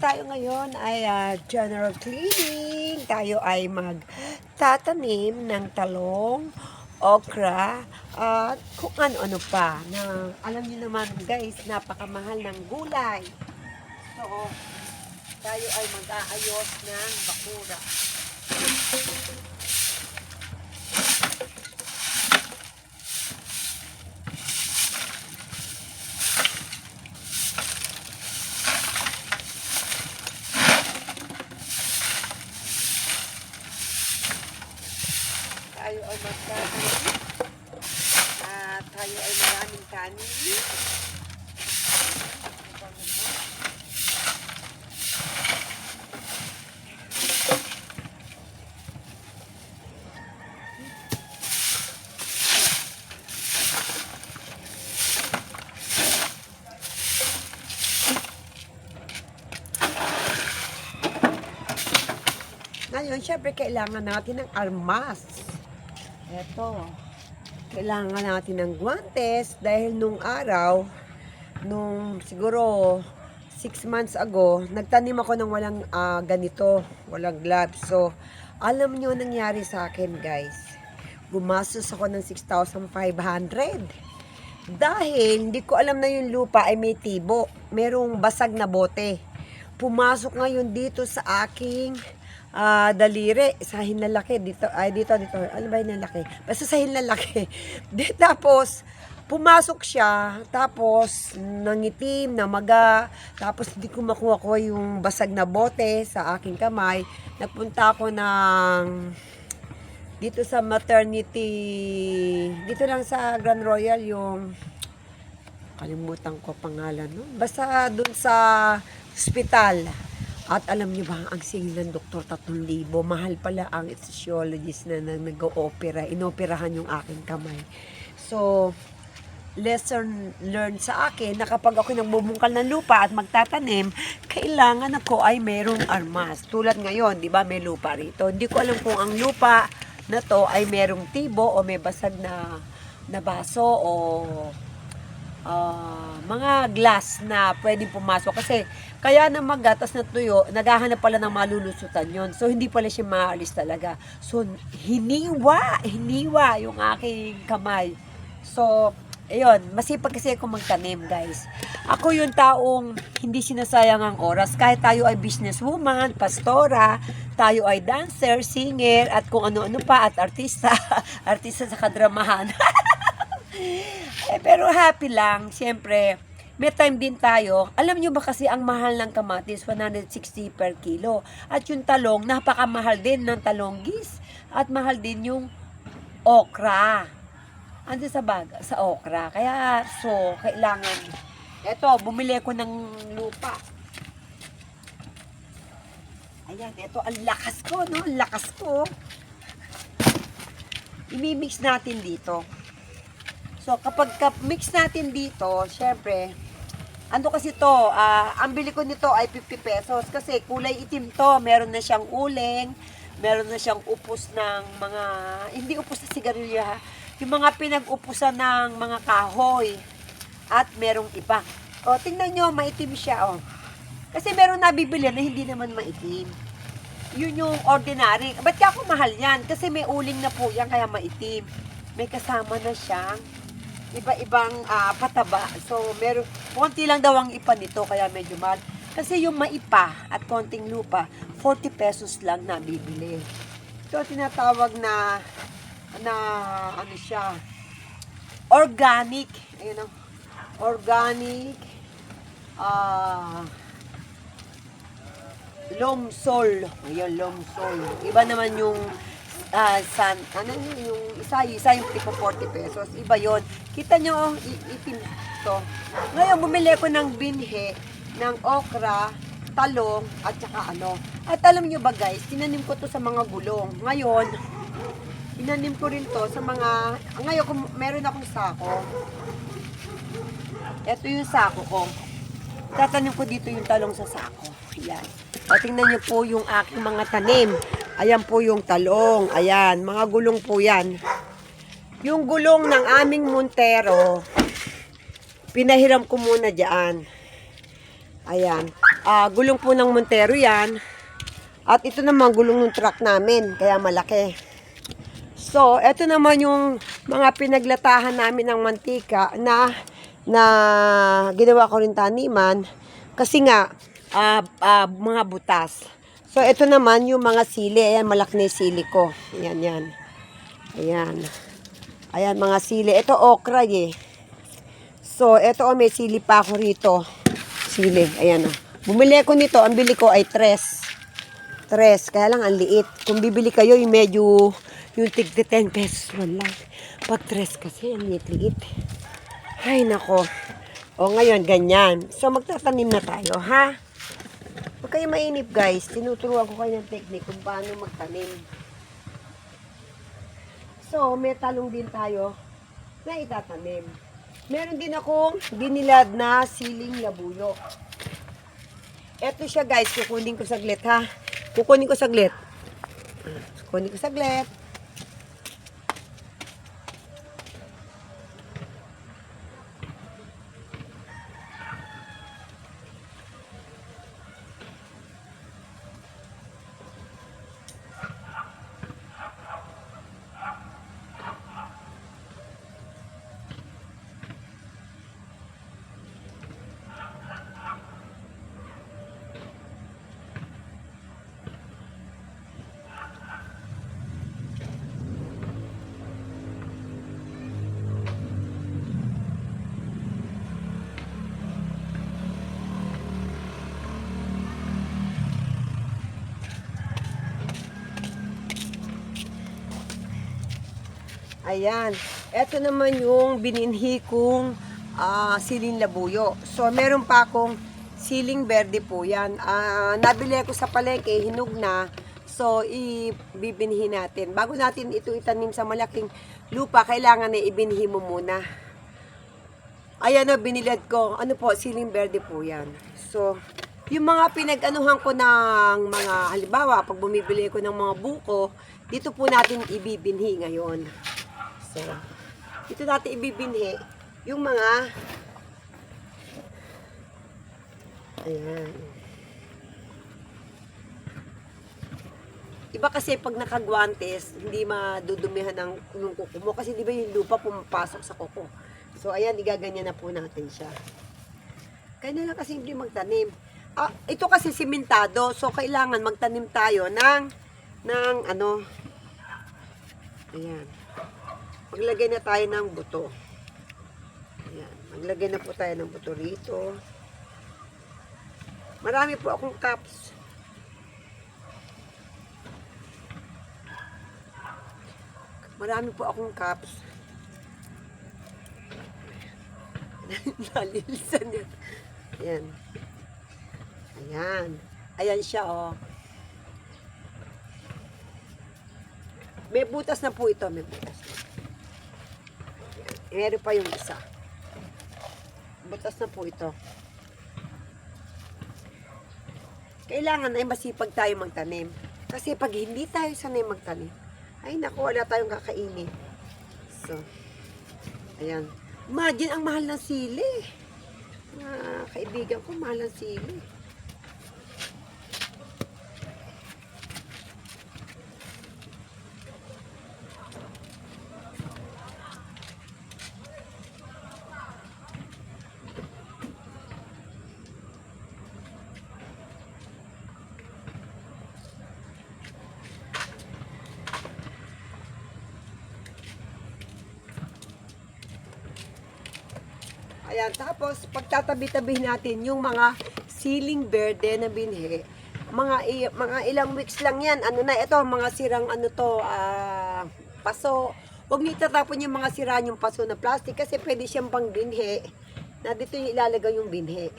tayo ngayon ay general cleaning. Tayo ay magtatanim ng talong, okra, at kung ano-ano pa. Na, alam niyo naman guys, napakamahal ng gulay. So, tayo ay mag-aayos ng bakura. Tayo ay magtatanim at tayo ay maraming kanin. Ngayon, syempre kailangan natin ng armas. Eto, kailangan natin ng guantes dahil nung araw, siguro 6 months ago, nagtanim ako ng walang ganito, walang gloves. So, alam nyo nangyari sa akin guys, gumastos ako ng 6,500. Dahil hindi ko alam na yung lupa ay may tibo, merong basag na bote. Pumasok ngayon dito sa aking daliri, sa hinlalaki, dito, ano ba hinlalaki? Basta sa hinlalaki. Tapos, pumasok siya, tapos, nangitim, namaga, tapos hindi ko makuha ko yung basag na bote sa aking kamay. Nagpunta ako dito sa maternity, dito lang sa Grand Royal, yung, kalimutan ko pangalan, no? Basta dun sa hospital. At alam niyo ba, ang singil ng doktor, 3,000. Mahal pala ang physiologist na nag-o-opera. Inoperahan yung aking kamay. So, lesson learned sa akin na kapag ako nagbubungkal ng lupa at magtatanim, kailangan ako ay merong armas. Tulad ngayon, di ba, may lupa rito. Hindi ko alam kung ang lupa na to ay merong tibo o may basag na baso o mga glass na pwedeng pumasok kasi kaya na magatas na tuyo, naghahanap pala ng malulusutan yon. So hindi pala siya maalis talaga. So hiniwa yung aking kamay. So ayun, masipag kasi ako magtanim guys. Ako yung taong hindi sinasayang ang oras. Kahit tayo ay businesswoman, pastora, tayo ay dancer, singer, at kung ano-ano pa, at artista, artista sa kadramahan. Pero happy lang, siyempre, may time din tayo. Alam nyo ba kasi ang mahal ng kamatis, 160 per kilo. At yung talong, napakamahal din ng talonggis. At mahal din yung okra. Ando sa okra. Kaya, kailangan. Eto, bumili ko ng lupa. Ayan, eto, ang lakas ko, no? Ang lakas ko. Imimix natin dito. So, kapag mix natin dito, syempre, ano kasi to, ang bili ko nito ay 50 pesos kasi kulay itim to, meron na siyang uling, meron na siyang upos ng mga, hindi upos na sigarilyo ha, yung mga pinag-upusan ng mga kahoy at merong iba. O, tingnan nyo, maitim siya, o. Kasi meron nabibili na hindi naman maitim. Yun yung ordinary. Ba't ka ako mahal yan? Kasi may uling na po yan, kaya maitim. May kasama na siyang iba-ibang pataba. So, konti lang daw ang ipa nito, kaya medyo mahal. Kasi yung maipa at konting lupa, 40 pesos lang nabibili. So, tinatawag na ano siya, organic. Ayun o, organic lomsol. Ayun, lomsol. Iba naman yung yung isa yung tipo 40 pesos. Iba yon. Kita nyo, itim to. Ngayon, bumili ko ng binhe, ng okra, talong, at saka ano. At alam nyo ba guys, tinanim ko to sa mga gulong. Ngayon, tinanim ko rin to sa mga, ngayon, meron akong sako. Ito yung sako ko. Tatanim ko dito yung talong sa sako. Yan. O, tingnan nyo po yung aking mga tanim. Ayan po yung talong. Ayan, mga gulong po yan. Yung gulong ng aming Montero, pinahiram ko muna dyan. Ayan. Gulong po ng Montero yan. At ito naman gulong ng truck namin, kaya malaki. So, ito naman yung mga pinaglatahan namin ng mantika na ginawa ko rin taniman. Kasi nga, mga butas. So, ito naman yung mga sili. Ayan, malaki na yung sili ko. Ayan, yan. Ayan. Ayan, mga sili. Ito okra eh. So, ito may sili pa ako rito. Sili. Ayan o. Bumili ako nito. Ang bili ko ay 3. Kaya lang ang liit. Kung bibili kayo, yung medyo, yung tig 10 pesos wala. Pag 3 kasi, ang liit-liit. Ay, nako. O, ngayon, ganyan. So, magtatanim na tayo, ha? Huwag kayo mainip, guys. Tinuturuan ko kayo ng technique kung paano magtanim. So, may talong din tayo na itatanim. Meron din akong dinilad na siling labuyo. Eto siya, guys. Kukunin ko saglit, ha? Kukunin ko saglit. Ayan. Ito naman yung bininhi kong siling labuyo. So, meron pa akong siling berde po yan. Nabili ako sa palengke, hinug na. So, ibibinhi natin. Bago natin ito itanim sa malaking lupa, kailangan na ibinhi mo muna. Ayan o, binilad ko. Ano po, siling berde po yan. So, yung mga pinag-anuhan ko ng mga, halimbawa, pag bumibili ko ng mga buko, dito po natin ibibinhi ngayon. So, dito natin ibibinhi yung mga ayan. Iba kasi pag nakagwantes, hindi madudumihan ng kuko mo kasi di ba yung lupa pumapasok sa kuko. So, ayan, igaganyan na po natin siya. Kaya na lang kasi hindi magtanim. Ito kasi simentado, so kailangan magtanim tayo ng ano, ayan. Maglagay na tayo ng buto. Ayan. Maglagay na po tayo ng buto rito. Marami po akong cups. Nalilisan yan. Ayan. Ayan. Ayan siya, oh. May butas na po ito. May butas na. Meron pa yung isa. Butas na po ito. Kailangan ay masipag tayo magtanim. Kasi pag hindi tayo sanay magtanim, ay naku, wala tayong kakainin. So, ayan. Imagine, ang mahal ng sili. Mga kaibigan ko, mahal ng sili. Ayan, tapos pagtatabi-tabi natin yung mga siling berde na binhi. Mga ilang weeks lang yan. Ano na ito, mga sirang ano to, paso. Huwag niyo itatapon yung mga sira yung paso na plastic kasi pwede siyang pang binhi. Na dito yung ilalagay yung binhi.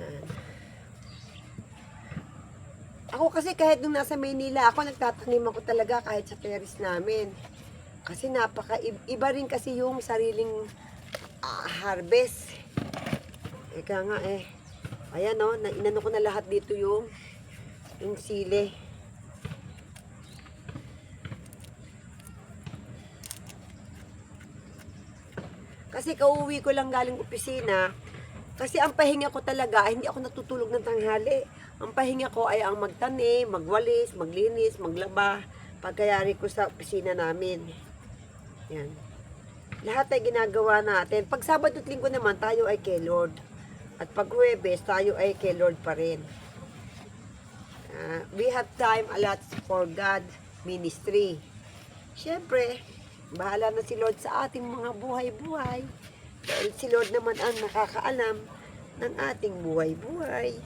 Ayan. Ako kasi kahit nung nasa Maynila, ako nagtatanim ako talaga kahit sa terrace namin. Kasi iba rin kasi yung sariling harvest. Eka nga eh. Ayan o, inano ko na lahat dito yung sili. Kasi kauwi ko lang galing opisina, Kasi ang pahinga ko talaga, hindi ako natutulog ng tanghali. Ang pahinga ko ay ang magtanim, magwalis, maglinis, maglaba, pagkayari ko sa opisina namin. Yan. Lahat ay ginagawa natin. Pag Sabado at Linggo naman, tayo ay kay Lord. At pag Huwebes, tayo ay kay Lord pa rin. We have time a lot for God ministry. Siyempre, bahala na si Lord sa ating mga buhay-buhay. Dahil si Lord naman ang nakakaalam ng ating buhay-buhay.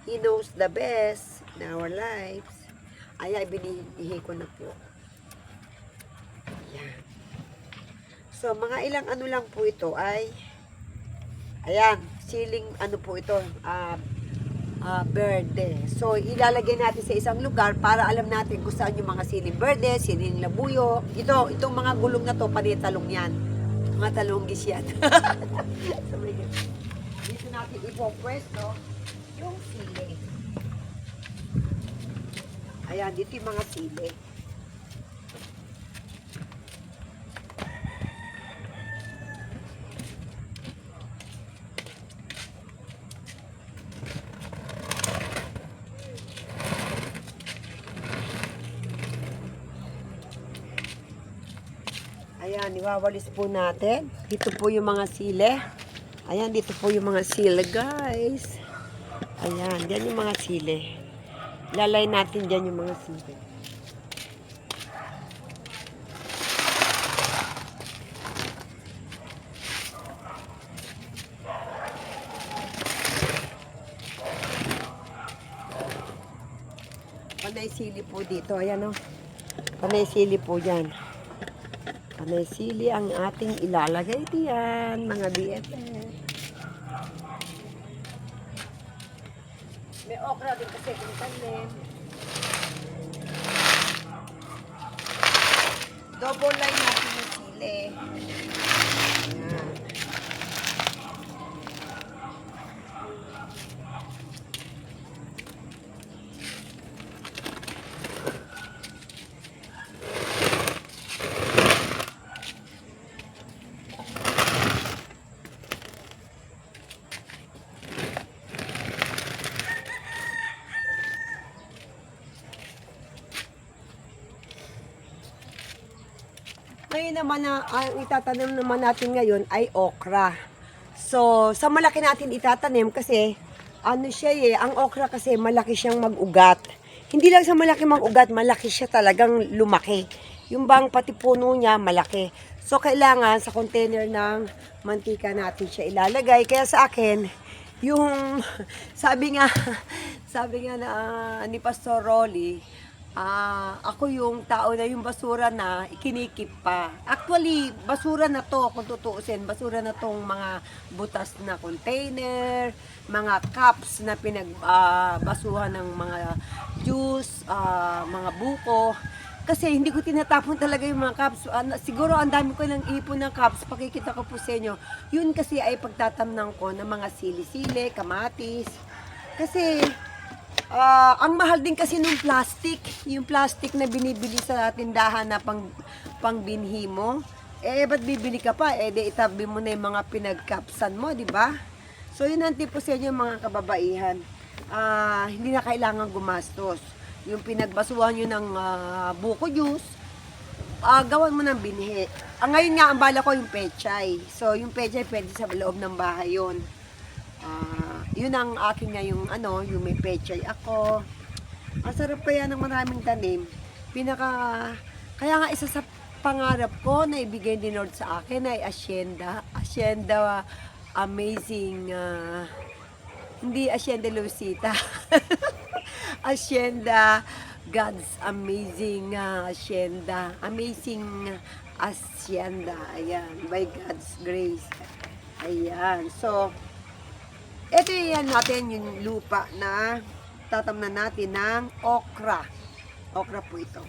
He knows the best in our lives. Ay, binihihi ko na po. Ayan. So, mga ilang ano lang po ito ay, ayan, ceiling, ano po ito, berde. So, ilalagay natin sa isang lugar para alam natin kung saan yung mga siling berde, siling labuyo. Itong mga gulong na to, panitalong yan. Mga talonggis yan. So, dito natin ipopwesto yung sili. Ayan, dito yung mga sili. Ayan, iwawalis po natin. Dito po yung mga sili. Ayan, dito po yung mga sili, guys. Ayan, dyan yung mga sili. Lalay natin dyan yung mga sili. Panay sili po dito. Ayan, oh. Panay sili po dyan. Panay sili ang ating ilalagay diyan, mga BFF. May okra din kasi kung tanim. Double line natin yung sili. Ayan. Ngayon naman ang itatanim naman natin ngayon ay okra. So, sa malaki natin itatanim kasi ano siya ang okra kasi malaki siyang mag-ugat. Hindi lang sa malaki mag-ugat, malaki siya talagang lumaki. Yung bang pati puno niya malaki. So, kailangan sa container ng mantika natin siya ilalagay. Kaya sa akin, yung sabi nga na ni Pastor Rolly, ako yung tao na yung basura na ikinikip pa. Actually, basura na to kung tutuusin. Basura na tong mga butas na container, mga cups na basuhan ng mga juice, mga buko. Kasi hindi ko tinatapon talaga yung mga cups. Siguro ang dami ko nang ipon ng cups. Pakikita ko po sa inyo. Yun kasi ay pagtatamnan ko ng mga sili-sili, kamatis. Kasi ang mahal din kasi nung plastic, yung plastic na binibili sa tindahan na pangbinhi mo, ba't bibili ka pa? Di itabi mo na yung mga pinagkapsan mo, di ba? So, yun ang tipo sa inyo mga kababaihan. Hindi na kailangan gumastos. Yung pinagbasuhan nyo ng buko juice, gawan mo ng binhi. Ngayon nga, ang bala ko yung pechay. So, yung pechay pwede sa loob ng bahay yun. Yun ang akin nga yung yung may pechay ako. Ang sarap kaya ng maraming tanim. Kaya nga isa sa pangarap ko na ibigay din Lord sa akin ay Hacienda. Hacienda amazing, hindi Hacienda Lucita. Hacienda, God's amazing Hacienda. Amazing Hacienda. Ayan, by God's grace. Ayan, so ito yan natin yung lupa na tatamnan natin ng okra. Okra po ito.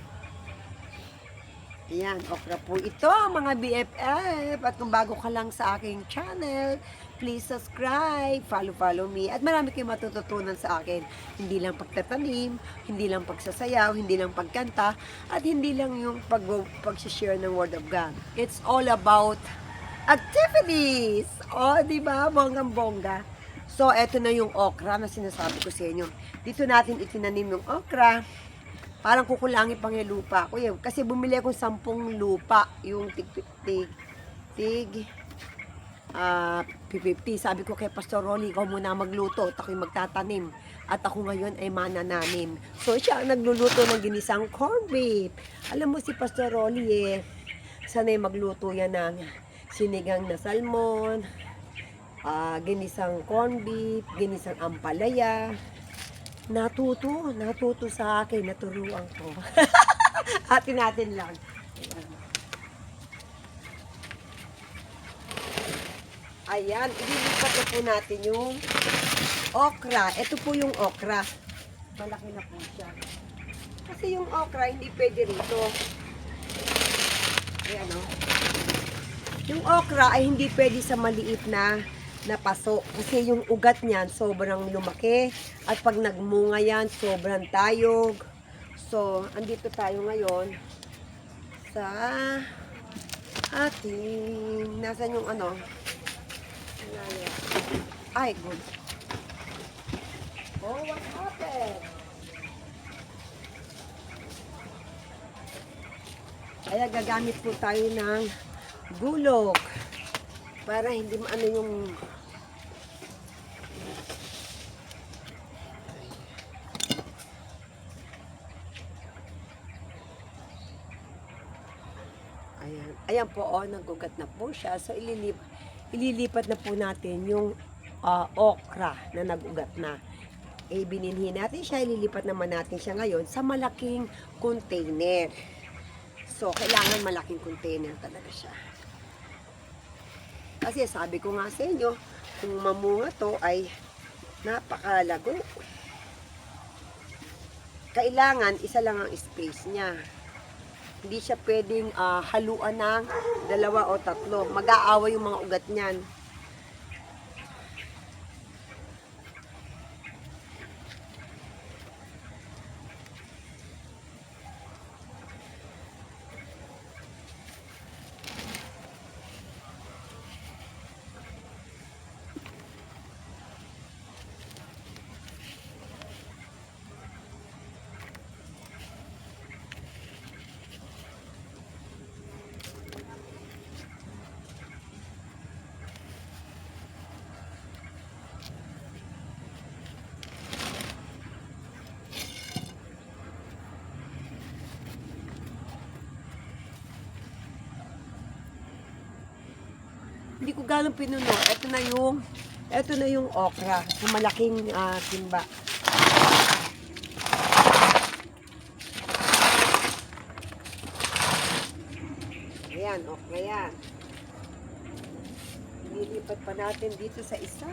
Ayan, okra po ito mga BFF. At kung bago ka lang sa aking channel, please subscribe, follow me. At marami kayong matututunan sa akin. Hindi lang pagtatanim, hindi lang pagsasayaw, hindi lang pagkanta, at hindi lang yung pag-share ng Word of God. It's all about activities. O, di ba? Bonggang-bongga. So, eto na yung okra na sinasabi ko sa inyo. Dito natin itinanim yung okra. Parang kukulangin pang yung lupa ko yun. Kasi bumili akong 10 lupa. Yung tig 50. Sabi ko kay Pastor Rolly, ikaw muna magluto at ako'y magtatanim. At ako ngayon ay manananim. So, siya ang nagluluto ng ginisang corned beef. Alam mo si Pastor Rolly sanay magluto yan ng sinigang na salmon, ginisang corned beef, ginisang ampalaya. Natuto sa akin, naturuan ko. Atin natin lang. Ayan, ililipat na po natin yung okra. Ito po yung okra. Malaki na po siya. Kasi yung okra, hindi pwede rito. Ayan o. Yung okra ay hindi pwede sa maliit na paso. Kasi yung ugat niyan, sobrang lumaki. At pag nagmunga yan, sobrang tayog. So, andito tayo ngayon sa ating, nasan yung ano? Ay, good. Oh, what happened? Kaya gagamit po tayo ng gulok para hindi maano yung ayan po, nagugat na po siya. So, ililipat na po natin yung okra na nagugat na. Binilhin natin siya, ililipat naman natin siya ngayon sa malaking container. So, kailangan malaking container talaga siya. Kasi sabi ko nga sa inyo, kung mamunga to ay napakalago. Kailangan isa lang ang space niya. Hindi siya pwedeng haluan ng 2 o 3. Mag-aaway yung mga ugat niyan. Hindi ko ganong pinuno. Ito na yung okra sa malaking timba. Ayan, okra yan. Nilipat pa natin dito sa isa.